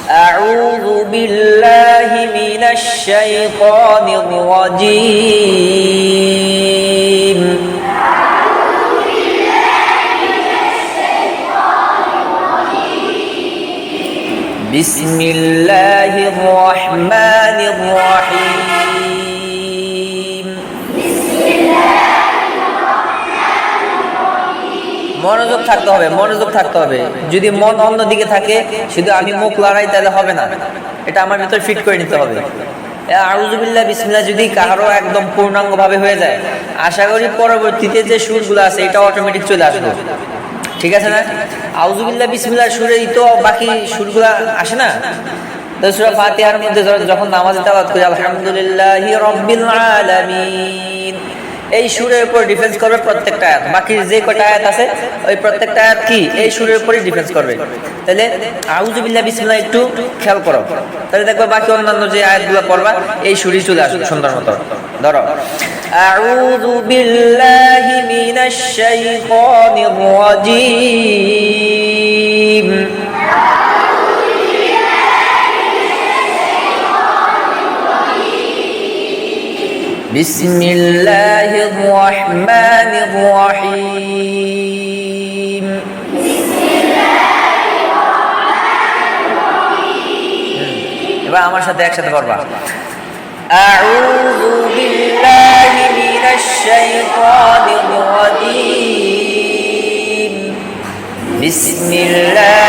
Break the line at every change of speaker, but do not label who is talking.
أعوذ بالله من الشيطان الرجيم بسم الله الرحمن الرحيم মনোযোগ থাকতে হবে যদি মন অন্যদিকে থাকে শুধু আমি মুখ লড়াই তাহলে হবে না, এটা আমার ভিতর ফিট করে নিতে হবে। আউযু বিল্লাহ বিসমিল্লাহ যদি কারো একদম পূর্ণাঙ্গ ভাবে হয়ে যায়, আশা করি পরবর্তীতে যে সুরগুলো আছে এটা অটোমেটিক চলে আসবে, ঠিক আছে না? আউযু বিল্লাহ বিসমিল্লাহ সুরেই তো বাকি সুরগুলো আসে না। তো সূরা ফাতিহার মধ্যে যখন নামাজে তেলাওয়াত করি আলহামদুলিল্লাহি রাব্বিল আলামিন, এই সুরের উপর ডিফেন্স করবে প্রত্যেকটা আয়াত। বাকি যে কয়টা আয়াত আছে ওই প্রত্যেকটা আয়াত কি এই সুরের উপরই ডিফেন্স করবে। তাহলে আউযু বিল্লাহ বিসমিল্লাহ একটু খেয়াল করো, তাহলে দেখবে বাকি অন্যান্য যে আয়াতগুলো পড়বা এই সুরই চলে আসবে সুন্দর মতো। ধরো আউযু বিল্লাহি মিনাশ শাইতানির রাজীম, বিসমিল্লাহির রহমানির রহিম। এবার আমার সাথে একসাথে পড়বা আউযু বিল্লাহি মিনাশ শাইতানির রাজীম বিসমিল্লাহ